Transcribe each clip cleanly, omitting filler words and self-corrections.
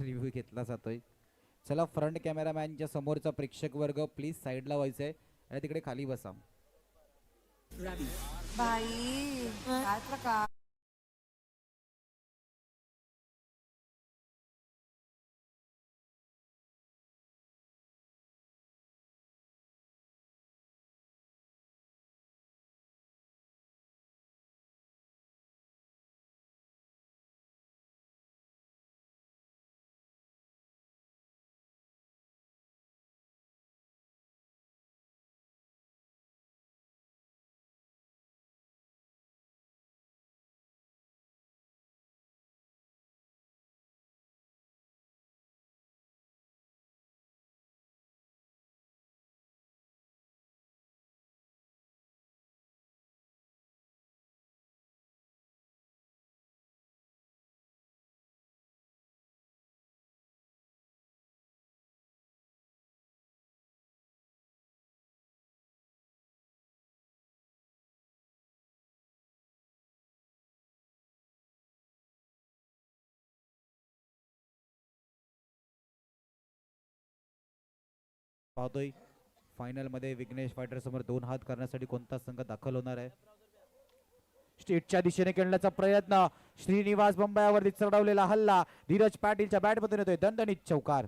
Review घेतला जातोय. चला फ्रंट कॅमेरामॅनच्या समोरचा प्रेक्षक वर्ग प्लीज साईडला व्हायचंय आणि तिकडे खाली बसा. बाई काय प्रकार. पाहतोय फायनल मध्ये विघ्नेश फायटर समोर 2 हात करण्यासाठी कोणता संघ दाखल होणार आहे. स्टेटच्या दिशेने खेळण्याचा प्रयत्न, श्रीनिवास बंबायावरती चढवलेला हल्ला, धीरज पाटीलच्या बॅट मधून येतोय दणदणीत चौकार.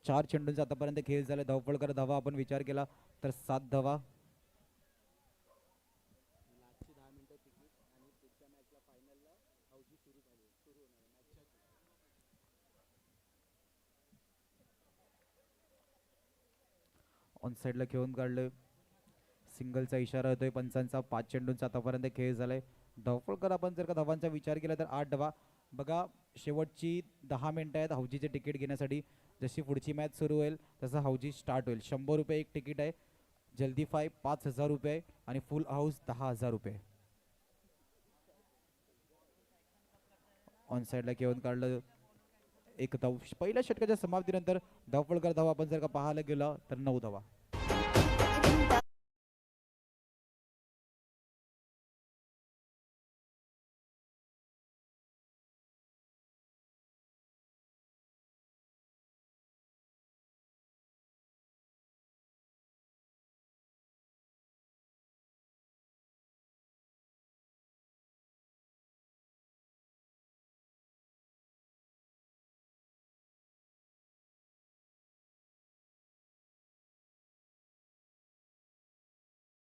चार चेंडूंचा आतापर्यंत खेळ झाला. धावपळ धावा आपण विचार केला तर 7 धावा. ऑन साइडला खेळून काढलं. सिंगलचा इशारा होतोय पंचांचा. 5 चेंडूंचा आतापर्यंत खेळ झालाय. धावपळ आपण जर का धावांचा विचार केला तर 8 धावा. बघा शेवटची 10 मिनिटं आहेत हौजीचे तिकीट घेण्यासाठी. जशी पुढची मॅच सुरू होईल तसं हौजी स्टार्ट होईल. 100 रुपये एक तिकीट आहे. जल्दी फाय 5000 रुपये आणि फुल हाऊस 10,000 रुपये. ऑन साइडला घेऊन काढलं एक धाव. पहिल्या षटकाच्या समाप्तीनंतर धावपळ धावा आपण जर का पाहायला गेलं तर 9 धावा.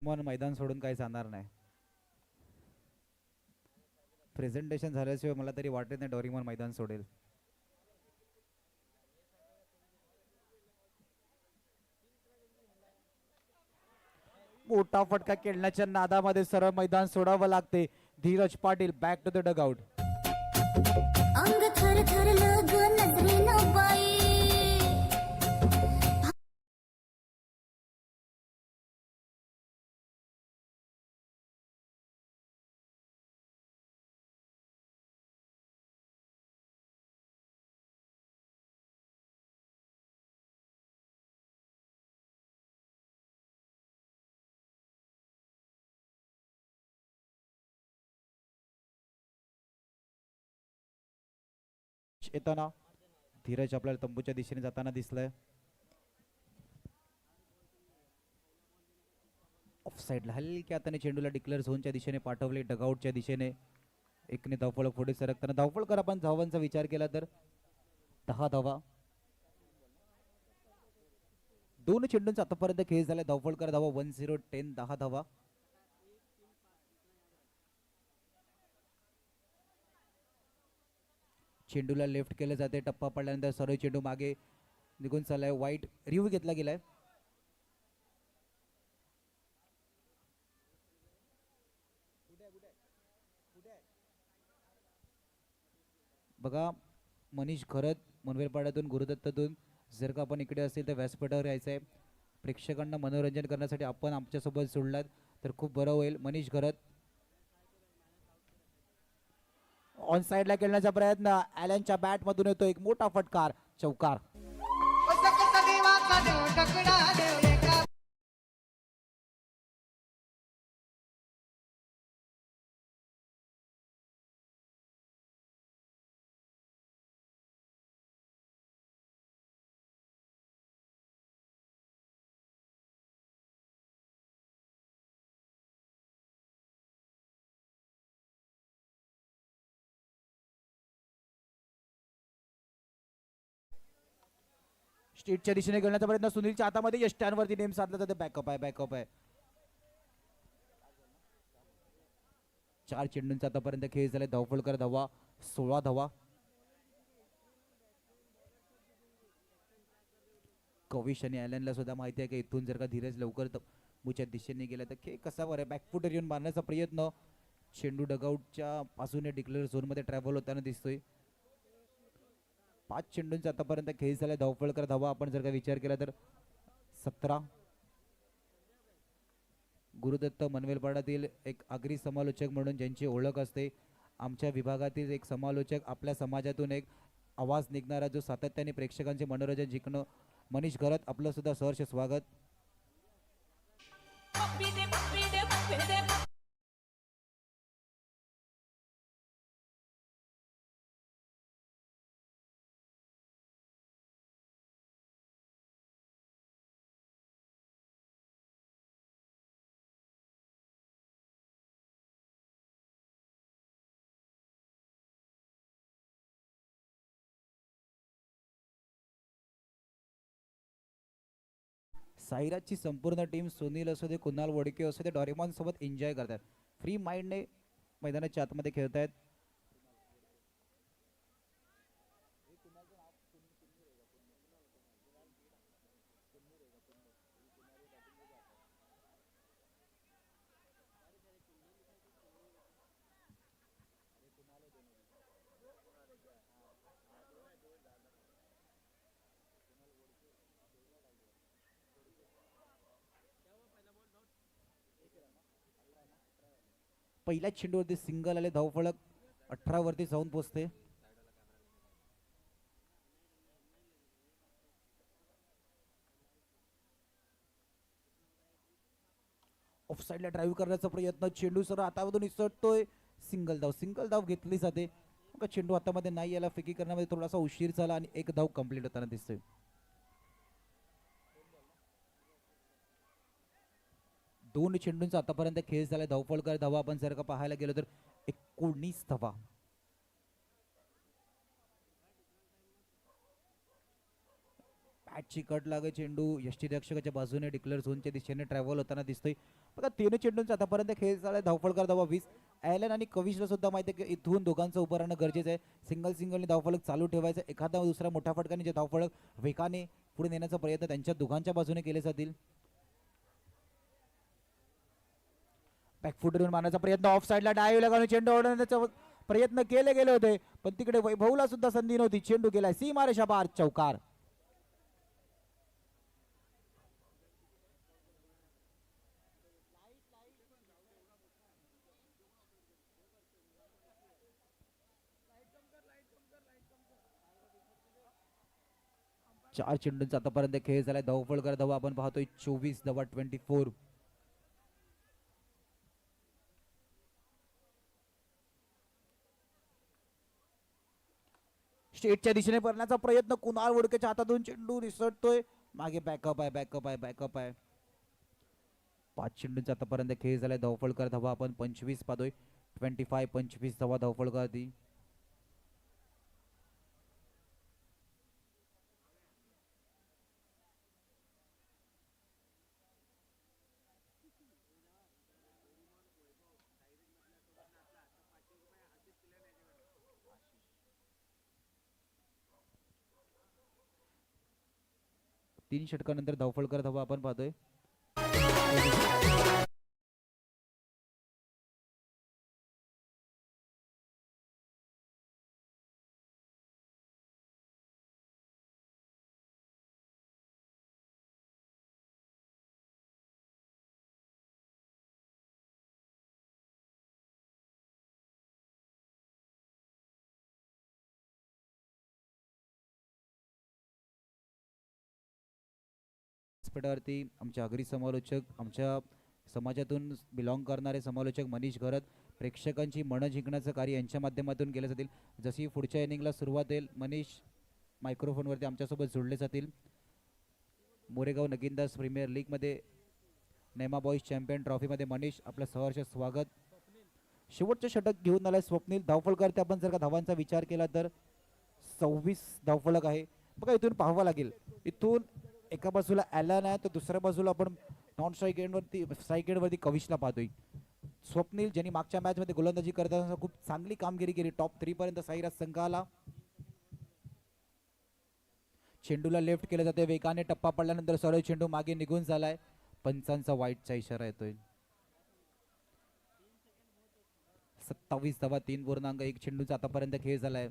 मन मैदान सोडून काही जाणार नाही. प्रेझेंटेशन झाल्याशिवाय मला तरी वाटत नाही डोरीमन मैदान सोडेल. मोठा फटका खेळण्याच्या नादामध्ये सरळ मैदान सोडावं लागते. Dheeraj Patil back to the dugout. अंग थर थरलं ग नजरेनं बाई. येताना धीरज आपल्याला तंबूच्या दिशेने जाताना दिसलंय. ऑफ साइडला हलक्या हाताने चेंडूला डिक्लेअर झोनच्या दिशेने पाठवले. डगआउटच्या दिशेने एकने धावफलक पुढे सरकताना. धावफळ आपण धावांचा विचार केला तर 10 धावा. 2 चेंडूंचा आतापर्यंत खेळ झाला. धावफळ धावा 10-10 10 धावा. चेंडूला लेफ्ट केले जाते. टप्पा पडल्यानंतर सरळ चेंडू मागे निघून चाललाय. वाईट रिव्ह्यू घेतला गेलाय. बघा मनीष खरत मनवेलपाड्यातून गुरुदत्तातून जर का आपण इकडे असेल तर व्यासपीठावर यायचं आहे. प्रेक्षकांना मनोरंजन करण्यासाठी आपण आमच्यासोबत जोडलात तर खूप बरं होईल. मनीष खरत ऑन साइडला खेळण्याचा प्रयत्न, ॲलनच्या बॅटमधून येतो एक मोठा फटकार, चौकार. स्ट्रीटच्या दिशेने खेळण्याचा प्रयत्न, सुनीलच्या हातामध्ये यष्ट्यांवरती नेम साधला जाते. बॅकअप आहे, बॅकअप आहे. 4 चेंडूंचा आतापर्यंत खेळ झाले. धावफलकर धावा 16 धावा. कविश आणि ॲलनला सुद्धा माहिती आहे की इथून जर का धीरज लवकर मुच्या दिशेने गेला तर खेळ कसा बरं. बॅकफुटर येऊन मारण्याचा प्रयत्न, चेंडू डगआउटच्या बाजूने डिक्लेअर झोनमध्ये ट्रॅव्हल होताना दिसतोय. 5 चेंडूंचा आतापर्यंत खेळ झाला. धावफलकर धावा आपण जर का विचार केला तर 17. गुरुदत्त मनवेलपाड्यातील एक आगरी समालोचक म्हणून ज्यांची ओळख असते, आमच्या विभागातील एक समालोचक, आपल्या समाजातून एक आवाज निघणारा जो सातत्याने प्रेक्षकांचे मनोरंजन जिंकणं, मनीष घरत आपलं सुद्धा सहर्ष स्वागत. साईराजची संपूर्ण टीम सुनील असू दे, कुणाल वडके असू दे, डॉरेमॉन सोबत एन्जॉय करतात. फ्री माइंडने मैदानाच्या आतमध्ये खेळतायत. पहिल्याच चेंडूवरती सिंगल आले. धावफलक 18 वरती जाऊन पोहोचते. ऑफ साइडला ड्राईव्ह करण्याचा प्रयत्न, चेंडू सर हातामधून निसटतोय. सिंगल धाव घेतली जाते. मग चेंडू हातामध्ये नाही याला फेकी करण्यामध्ये थोडासा उशीर झाला आणि एक धाव कंप्लीट होताना दिसतोय. दोन चेंडूंचा आतापर्यंत खेळ झालाय. धावफलकर धावा आपण जर का पाहायला गेलो तर 19 धावा. बॅटची कट लागे, चेंडू यष्टीरक्षकाच्या बाजूने डिक्लेअर झोनच्या दिशेने ट्रॅव्हल होताना दिसतोय. बघा 3 चेंडूंचा आतापर्यंत खेळ झालाय. धावफलकर धावा 20. ॲलन आणि कविशला सुद्धा माहिती आहे की इथून दोघांचं उभं राहणं गरजेचं आहे. सिंगलने धावफलक चालू ठेवायचं. एखादा दुसरा मोठ्या फटकाने जे धावफलक वेगाने पुढे नेण्याचा प्रयत्न त्यांच्या दोघांच्या बाजूने केले जातील. बॅकफुटवरून मारण्याचा प्रयत्न, ऑफ साइडला डायव्ह लगावून चेंडू ओढण्याचा प्रयत्न केले गेले होते, पण तिकडे वैभवला सुद्धा संधी नव्हती. चेंडू गेलाय सीमारेषा पार, चौकार. चार चेंडूंचा आतापर्यंत खेळ झालाय. धावफलकर धावा आपण पाहतोय 24 धावा 24. स्टेटच्या दिशेने पडण्याचा प्रयत्न, कुणाल वडकेच्या हातातून चेंडू निसटतोय. मागे बॅकअप आहे. 5 चेंडूंचा आतापर्यंत खेळ झालाय. धावफलकर धावा आपण 25 पाहतोय. 25 धावा धावफलकर ती. तीन षटकानंतर धावफलकर धावा आपण पाहतोय. व्यासपीठावरती आमचे अग्री समालोचक, आमच्या समाजातून बिलॉंग करणारे समालोचक मनीष घरत प्रेक्षकांची मनं जिंकण्याचं कार्य यांच्या माध्यमातून केलं जातील. जशी पुढच्या इनिंगला सुरुवात होईल मनीष मायक्रोफोनवरती आमच्यासोबत जोडले जातील. मोरेगाव नगिनदास प्रीमियर लीगमध्ये नेमा बॉईज चॅम्पियन ट्रॉफीमध्ये मनीष आपलं सहर्ष स्वागत. शेवटचे षटक घेऊन आलाय स्वप्नील धावफलक. ते आपण जर का धावांचा विचार केला तर 26 धावफलक आहे. बघा इथून पाहावं लागेल, इथून एका बाजूला ॲलन आहे तर दुसऱ्या बाजूला आपण नॉन स्ट्राईक एंडवरती कविशला पाहतोय. स्वप्नील ज्यांनी मागच्या मॅचमध्ये गोलंदाजी करताना खूप चांगली कामगिरी केली, टॉप 3 पर्यंत साईराज संघ आला. चेंडूला लेफ्ट केलं जाते, वेगाने टप्पा पडल्यानंतर सरळ चेंडू मागे निघून झालाय. पंचांचा वाईटचा इशारा येतोय. 27 धावा 3.1 चेंडूचा आतापर्यंत खेळ झालाय.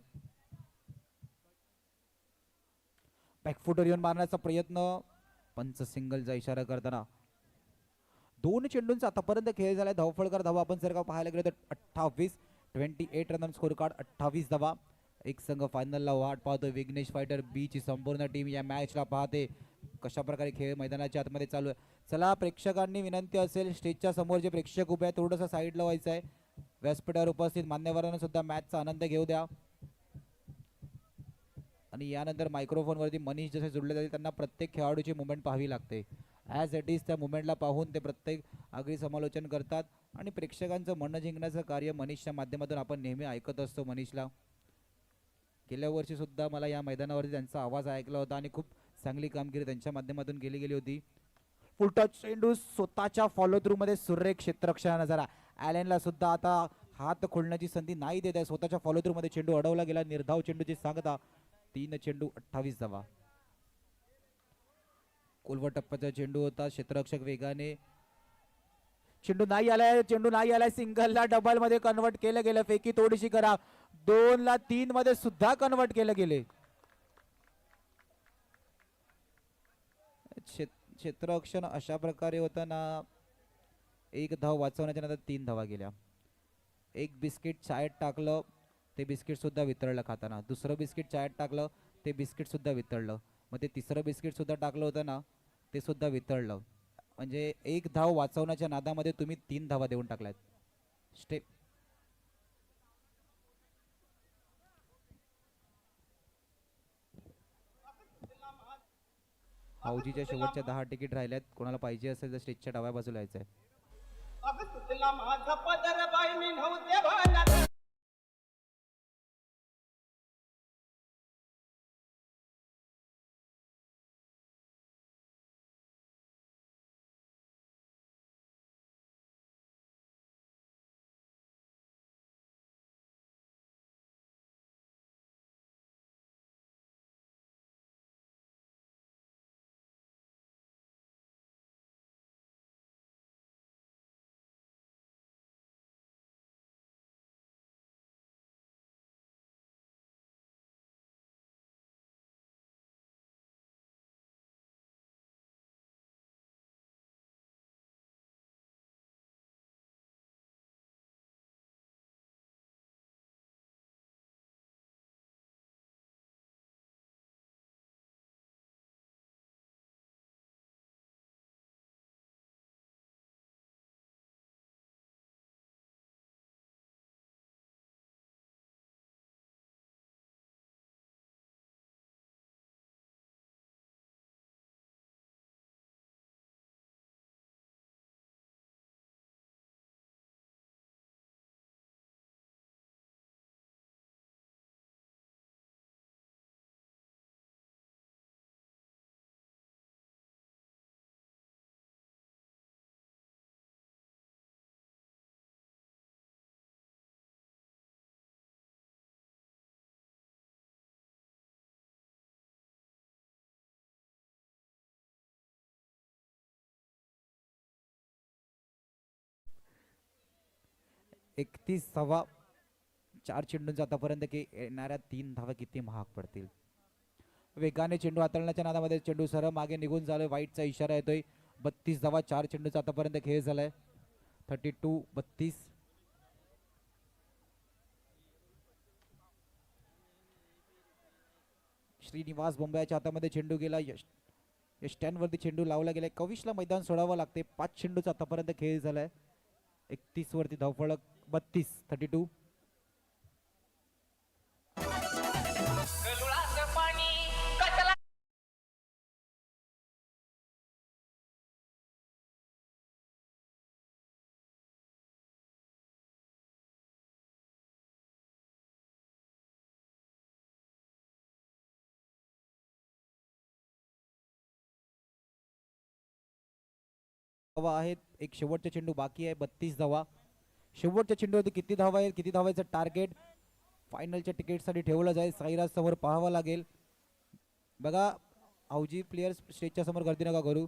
बॅकफुटर येऊन मारण्याचा प्रयत्न, पंच सिंगलचा इशारा करताना 2 चेंडूंचा आतापर्यंत खेळ झालाय. धावफळकर धावा आपण जर का पाहायला गेलो तर 28 रन स्कोर कार्ड 28 धावा. एक संघ फायनलला वाट पाहतोय. विघ्नेश फायटर बी ची संपूर्ण टीम या मॅचला पाहते कशा प्रकारे खेळ मैदानाच्या आतमध्ये चालू आहे. चला प्रेक्षकांनी विनंती असेल, स्टेजच्या समोर जे प्रेक्षक उभे आहेत थोडंसं साईडला व्हायचं आहे. व्यासपीठावर उपस्थित मान्यवरांना सुद्धा मॅचचा आनंद घेऊ द्या. आणि यानंतर मायक्रोफोनवरती मनीष जसे जोडले जाते त्यांना प्रत्येक खेळाडूची मुवमेंट पाहावी लागते. ॲज इट इज त्या मुवमेंटला पाहून ते प्रत्येक आगळी समालोचन करतात आणि प्रेक्षकांचं मन जिंकण्याचं कार्य मनीषच्या माध्यमातून आपण नेहमी ऐकत असतो. मनीषला गेल्या वर्षी सुद्धा मला या मैदानावरती त्यांचा आवाज ऐकला होता आणि खूप चांगली कामगिरी त्यांच्या माध्यमातून केली गेली होती. फुलटच चेंडू स्वतःच्या फॉलो थ्रू मध्ये सुरेख क्षेत्ररक्षण नजारा. ॲलेनला सुद्धा आता हात खोलण्याची संधी नाही देत आहे. स्वतःच्या फॉलो थ्रू मध्ये चेंडू अडवला गेला. निर्धाव चेंडूची सांगता 3 चेंडू 28 धावा. कोलवा टप्प्याचा चेंडू होता. क्षेत्ररक्षक वेगाने, चेंडू नाही आलाय. सिंगलला डबल मध्ये कन्वर्ट केलं गेलं. फेकी थोडीशी करा. 2 ला 3 मध्ये सुद्धा कन्वर्ट केलं गेले. क्षेत्ररक्षण अशा प्रकारे होताना 1 धाव वाचवण्याच्या नंतर 3 धावा गेल्या. एक बिस्किट चायत टाकलं, ते बिस्किट सुद्धा वितळलं खाताना. दुसरं बिस्किट चायत टाकलं, ते बिस्किट सुद्धा वितळलं. मग ते तिसरं बिस्किट सुद्धा टाकलं होतं ना, ते सुद्धा वितळलं. म्हणजे 1 धाव वाचवण्याच्या नादामध्ये तुम्ही 3 धावा देऊन टाकल्यात. स्टेप हाऊजीच्या शेवटच्या 10 तिकीट राहिल्यात. कोणाला पाहिजे असेल तर स्टेजच्या डाव्या बाजूला यायचंय. एकतीस धावा 4 चेंडूंचा आतापर्यंत की येणाऱ्या 3 धावा किती महाग पडतील. वेगाने चेंडू हाताळण्याच्या नादामध्ये चेंडू सरळ मागे निघून झालोय. वाईटचा इशारा येतोय. 32 धावा 4 चेंडूचा आतापर्यंत खेळ झालाय. 32 श्रीनिवास बोंबयाच्या हातामध्ये चेंडू गेला. स्टँड वरती चेंडू लावला गेलाय. कविशला मैदान सोडावं लागते. 5 चेंडूचा आतापर्यंत खेळ झालाय. 31 वरती धावफलक 32. धावा आहेत. एक शेवटचा चेंडू बाकी आहे. 32 धावा. शेवटच्या चेंडूवरती किती धावा आहेत, किती धावायचं टार्गेट फायनलच्या तिकीटसाठी ठेवलं जाईल. साईराज समोर पाहावं लागेल. बघा अवजी प्लेयर्स स्टेजच्या समोर गर्दी नका करू.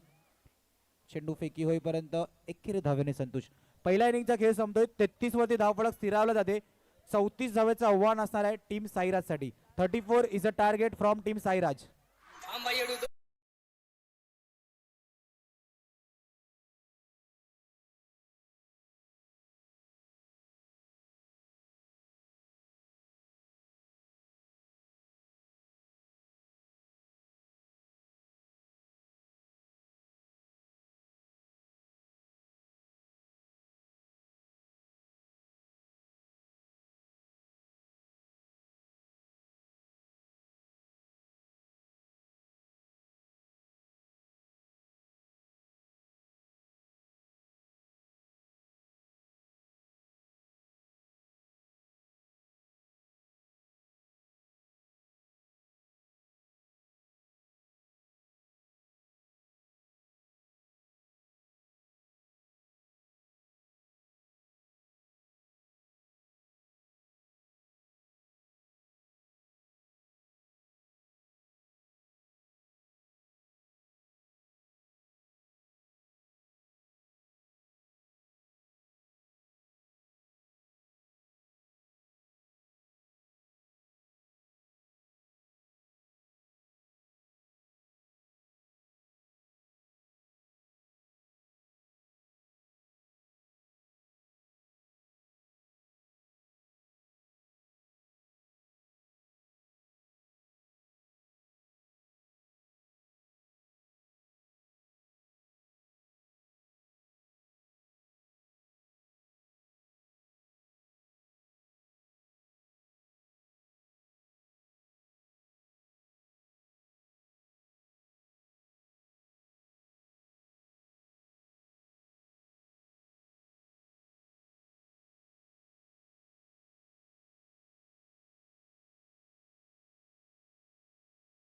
चेंडू फेकी होईपर्यंत एकेरी धावेने संतोष. पहिल्या इनिंगचा खेळ संपतोय. 33 वरती धावफलक स्थिरावला जाते. 34 धावेचं आव्हान असणार आहे टीम साईराज साठी. 34 is a target from team Sairaj.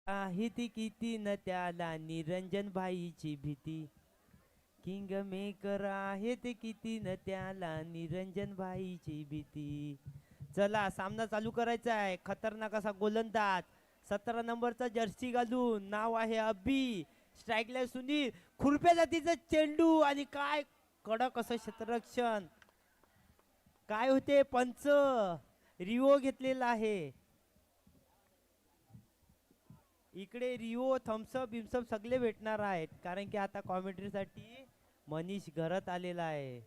आहे ती किती न त्याला निरंजन भाईची भीती. किंग मेकर आहे ते किती न त्याला निरंजन भाईची भीती. चला सामना चालू करायचा आहे. खतरनाक असा गोलंदाज 17 नंबरचा जर्सी घालून नाव आहे अब्बी. स्ट्राईकला सुनील. खुरप्या जातीचा चेंडू आणि काय कडक असं क्षेत्ररक्षण. काय होते पंच रिओ घेतलेला आहे. इकडे रिओ थम्सअप बिम्सअप सगळे भेटणार आहेत कारण की आता कॉमेंट्रीसाठी मनीष घरात आलेला आहे.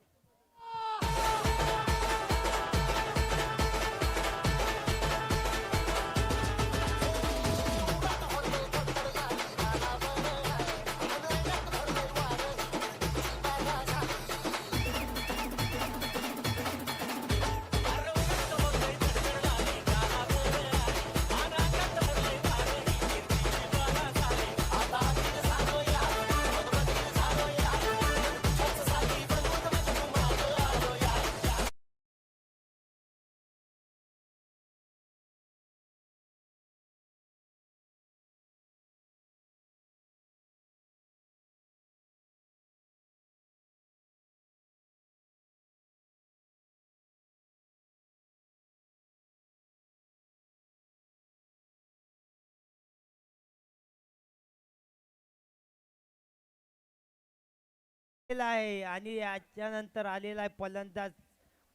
आहे आणि याच्यानंतर आलेला आहे फलंदाज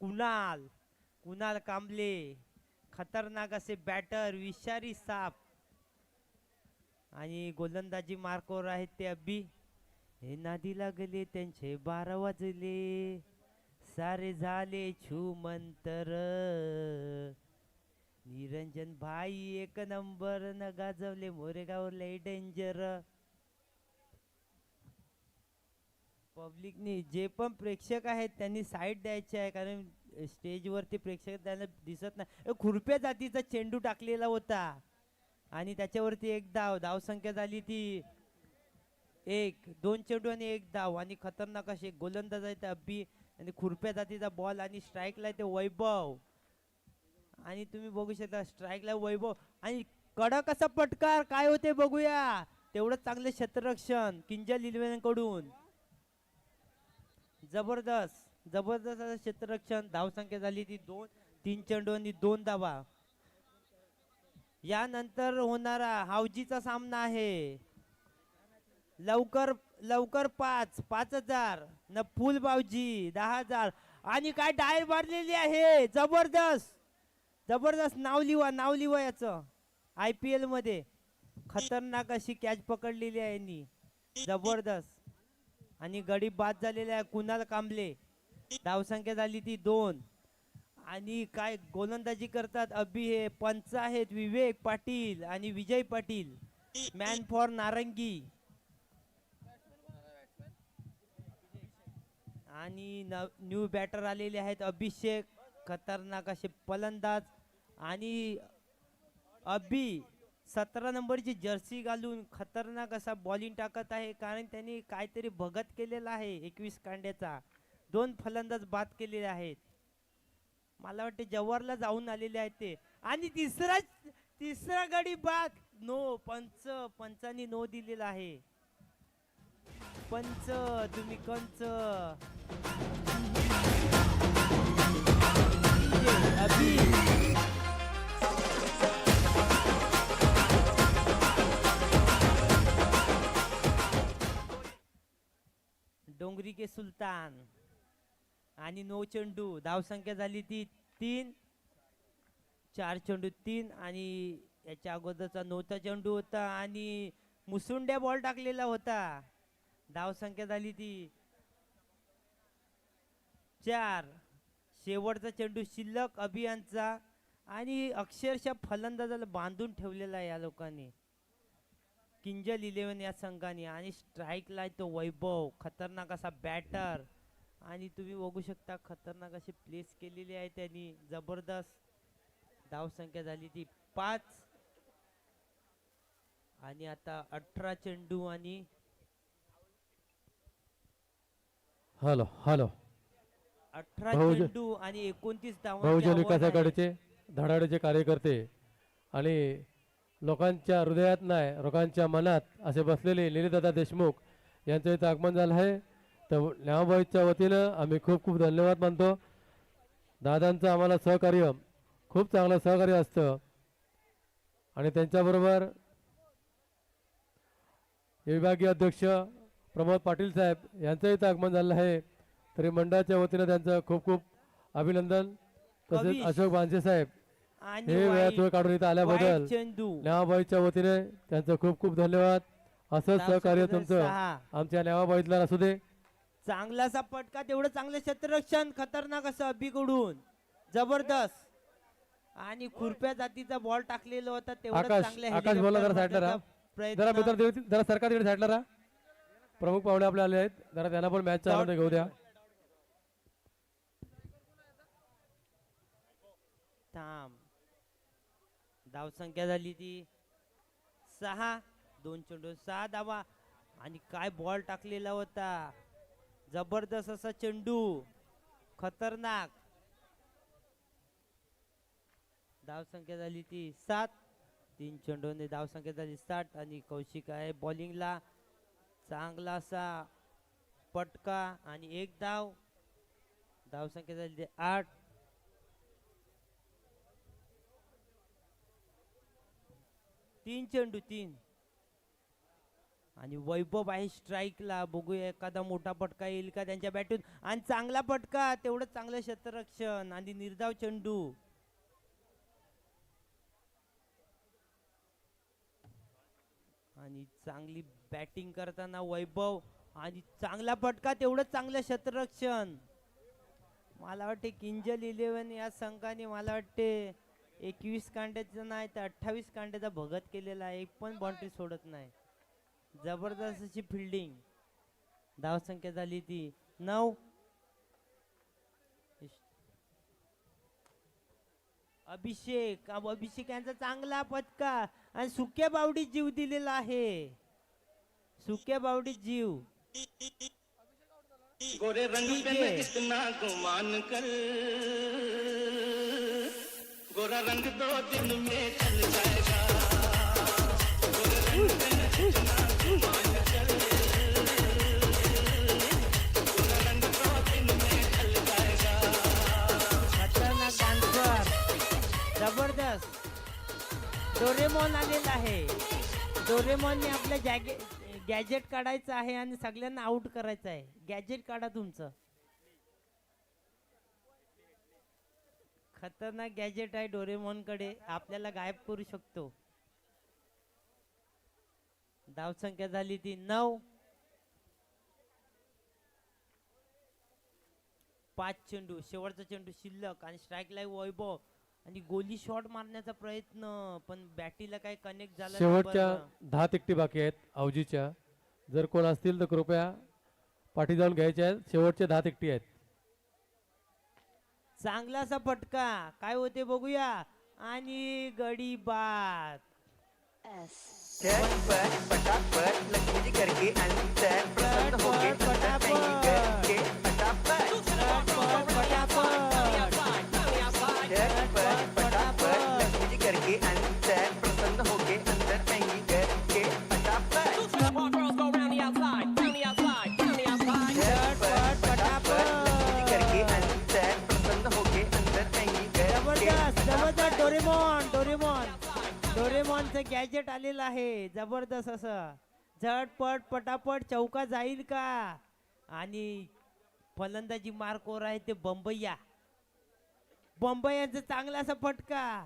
कुणाल. कुणाल कांबले. खतरनाक असे बॅटर विषारी साप आणि गोलंदाजी मार्कवर आहेत ते अब्बी. हे नादी लागले त्यांचे 12 वाजले. सारे झाले छूमंतर. निरंजन भाई एक नंबर न गाजवले मोरेगाव लय डेंजर. पब्लिकनी जे पण प्रेक्षक आहेत त्यांनी साईड द्यायची आहे, कारण स्टेजवरती प्रेक्षक त्यांना दिसत नाही. खुरप्या जातीचा चेंडू टाकलेला होता आणि त्याच्यावरती एक धावसंख्या झाली ती 1. 2 चेंडू आणि 1 धाव आणि खतरनाक असे गोलंदाज आहे ते अब्बी आणि खुरप्या जातीचा बॉल आणि स्ट्राईकला ते वैभव आणि तुम्ही बघू शकता स्ट्राईकला वैभव आणि कडक असा पटकार काय होते बघूया. तेवढं चांगलं क्षेत्ररक्षण किंजल इलेव्हन कडून. जबरदस्त असं क्षेत्ररक्षण. धावसंख्या झाली ती 2. 3 चेंडू आणि 2 धावा. यानंतर होणारा हावजीचा सामना आहे. लवकर 5,000 न फुल बावजी 10,000 आणि काय डाय मारलेली आहे. जबरदस्त नाव लिवा याचं. IPL मध्ये खतरनाक अशी कॅच पकडलेली आहे यांनी. जबरदस्त आणि गडी बाद झालेला आहे कुणाल कांबळे. धावसंख्या झाली ती 2 आणि काय गोलंदाजी करतात अभि हे पंच आहेत विवेक पाटील आणि विजय पाटील. मॅन फॉर नारंगी आणि न्यू बॅटर आलेले आहेत अभिषेक. खतरनाक असे फलंदाज आणि अभि 17 नंबरची जर्सी घालून खतरनाक असा बॉलिंग टाकत आहे, कारण त्यांनी काहीतरी भगत केलेला आहे 21 कांड्याचा. 2 फलंदाज बाद केलेले आहेत. मला वाटते जवाहरला जाऊन आलेले आहेत ते. आणि तिसरा गडी बाद. नो पंचांनी नो दिलेला आहे. पंच तुम्ही कंच अभि डोंगरी के सुलतान आणि 9 चेंडू. धावसंख्या झाली ती 3. 4 चेंडू 3 आणि याच्या अगोदरचा 9चा चेंडू होता आणि मुसुंड्या बॉल टाकलेला होता. धावसंख्या झाली ती 4. शेवटचा चेंडू शिल्लक अभियानचा आणि अक्षरशः फलंदाजाला बांधून ठेवलेला आहे या लोकांनी किंजल 11 या संघाने. आणि स्ट्राईकला तो वैभव खतरनाक असा बॅटर आणि तुम्ही बघू शकता खतरनाक अशी प्लेस केलेली आहे त्यांनी. जबरदस्त. धावसंख्या झाली ती 5 आणि आता 18 चेंडू आणि हॅलो 18 चेंडू आणि 29 बहुजन विकास धावा. आघाडीचे धडाडीचे कार्यकर्ते आणि लोकांच्या हृदयात नाही लोकांच्या मनात असे बसलेले निलेदादा देशमुख यांचं इथं आगमन झालं आहे. तर न्यावबाईच्या वतीनं आम्ही खूप खूप धन्यवाद मानतो. दादांचं आम्हाला सहकार्य खूप चांगलं सहकार्य असतं आणि त्यांच्याबरोबर विभागीय अध्यक्ष प्रमोद पाटील साहेब यांचं इथं आगमन झालं आहे. तरी मंडळाच्या वतीनं त्यांचं खूप खूप अभिनंदन. तसेच कविश अशोक बांसे साहेब आणि हे वेळात वेळ काढून इथं आल्याबद्दल वाईट चेंडू. न्यावाबाईच्या वतीने त्यांचं खूप खूप धन्यवाद. असंच सहकार्य धावसंख्या तुमचं 6. आमच्या न्यावाबाईतला असू दे. चांगलासा पटका तेवढं चांगलं क्षेत्ररक्षण खतरनाक असं अभिकडून. जबरदस्त आणि खुरप्या जातीचा बॉल टाकलेला होता तेवढं आकाश चांगलं बोला जरा साईडला राहा. जरा मित्र जरा सरकार तिकडे साईडला राहा. प्रमुख पाहुणे आपले आले आहेत जरा त्यांना पण मॅचचा आनंद घेऊ द्या. थांब. धावसंख्या झाली ती 6. 2 चेंडू 6 धावा आणि काय बॉल टाकलेला होता. जबरदस्त असा चेंडू खतरनाक. धावसंख्या झाली ती 7. 3 चेंडूने धावसंख्या झाली 60 आणि कौशिक आहे बॉलिंगला. चांगला असा पटका आणि 1 धाव. धावसंख्या झाली ती 8. 3 चेंडू 3 आणि वैभव आहे स्ट्राईकला. बघूया एखादा मोठा पटका येईल का त्यांच्या बॅटून. आणि चांगला पटका तेवढं चांगलं क्षेत्ररक्षण आणि निर्धाव चेंडू. आणि चांगली बॅटिंग करताना वैभव आणि चांगला पटका तेवढं चांगलं क्षेत्ररक्षण. मला वाटते किंजल 11 या संघाने मला वाटते 21 कांड्याचा नाही तर 28 कांड्याचा भगत केलेला आहे. एक पण बाउंड्री सोडत नाही. जबरदस्त अशी फिल्डिंग धावसंख्या झाली ती 9. अभिषेक यांचा चांगला फटका आणि सुक्या बावडीत जीव दिलेला आहे. सुक्या बावडीत जीव. गोरे रंग ठीक पे है। न इतना गुमान कर, गोरा रंग 2 दिन में चल जाएगा, गोरे रंग पे न इतना गुमान कर, गोरा रंग 2 दिन में चल जाएगा. खतरनाक डान्सर, जबरदस्त. डोरेमॉन आलेला आहे. डोरेमॉनने आपल्या गॅजेट काढायचं आहे आणि सगळ्यांना आउट करायचं आहे. गॅजेट काढा तुमचं. खतरनाक गॅजेट आहे डोरेमॉन कडे, आपल्याला गायब करू शकतो. धावसंख्या झाली ती 9. 5 चेंडू, शेवटचा चेंडू शिल्लक आणि स्ट्राईक लाईव्ह वैभव आणि गोली शॉट मारण्याचा प्रयत्न, पण बॅटीला काही कनेक्ट झाला नाही. शेवटच्या बरं. 10 तिकटी बाकी आहेत अवजीच्या. जर कोण असतील तर कृपया पाठी जाऊन घ्यायच्या आहेत. शेवटचे 10 तिकटी आहेत. चांगलासा फटका, काय होते बघूया. आणि गडी बाद. झटपट फटाफट लकीरी करके अंतर प्रसन्न होके अंदर कहीं करके फटाफट झटपट फटाफट लकीरी करके अंतर प्रसन्न होके अंदर कहीं करके फटाफट झटपट फटाफट लकीरी करके अंतर प्रसन्न होके अंदर कहीं करके जबरदस्त डोरेमॉनचं गॅजेट आलेलं आहे. जबरदस्त असं झटपट पटापट चौका जाईल का. आणि फलंदाजी मार्कवर आहे ते बंबईयांचा चांगला असा फटका.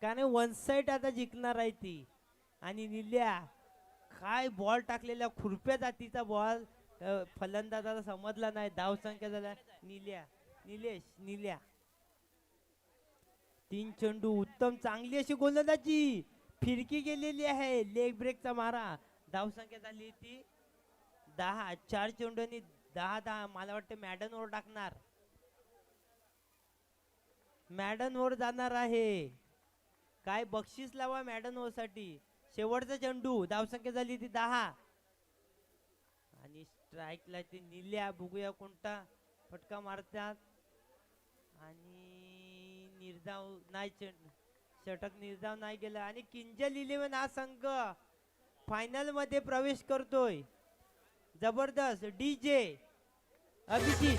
कारण वन साइड आता जिंकणार आहे ती. आणि निल्या काय बॉल टाकलेला खुरप्या जातीचा बॉल फलंदाजाला समजला नाही. धावसंख्या झाला निल्या 3 चेंडू उत्तम चांगली अशी गोलंदाजी फिरकी गेलेली आहे. लेग ब्रेकचा मारा. धावसंख्या झाली ती 10. 4 चेंडूंनी 10. मला वाटतं मॅडन ओव्हर टाकणार. मॅडन ओव्हर जाणार आहे. काय बक्षीस लावा मॅडन ओव्हर साठी. शेवटचा चेंडू. धावसंख्या झाली ती 10. आणि स्ट्राईकला ती निल्या. बघूया कोणता फटका मारतात. आणि निर्धाव नाही षटक निर्धाव नाही गेला. आणि किंजल 11 हा संघ फायनल मध्ये प्रवेश करतोय. जबरदस्त डीजे अभिजित.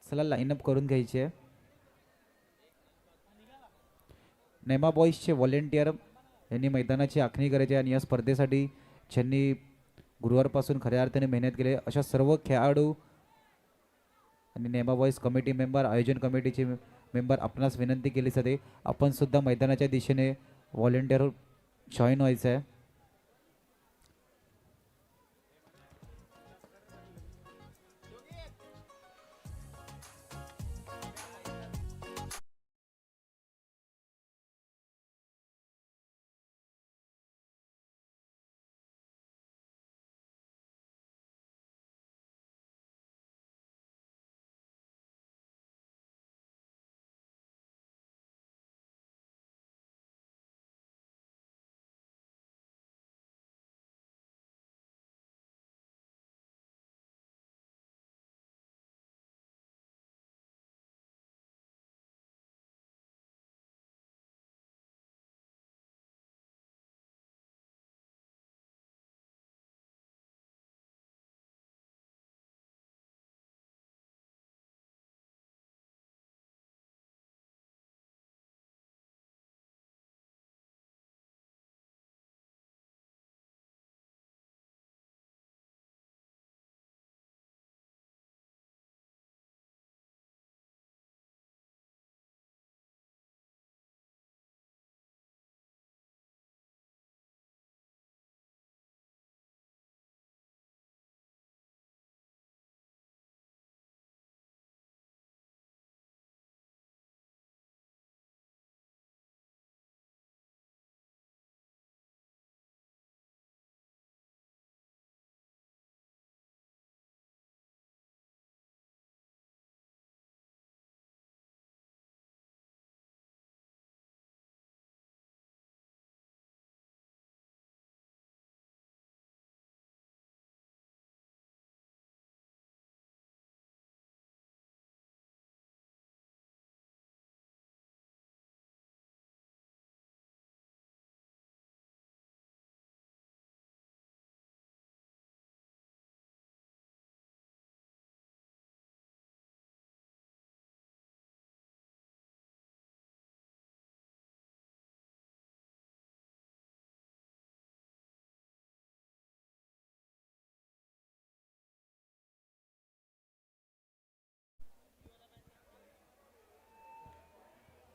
चला लाईनअप करून घ्यायची आहे. नेमा बॉईजचे व्हॉलेंटियर यांनी मैदानाची आखणी करायची आहे आणि या स्पर्धेसाठी ज्यांनी गुरुवारपासून खऱ्या अर्थाने मेहनत केली अशा सर्व खेळाडू आणि नेमा बॉईज कमिटी मेंबर आयोजन कमिटीचे मेंबर आपणास विनंती केली जाते आपण सुद्धा मैदानाच्या दिशेने व्हॉलेंटियर जॉईन व्हायचं आहे.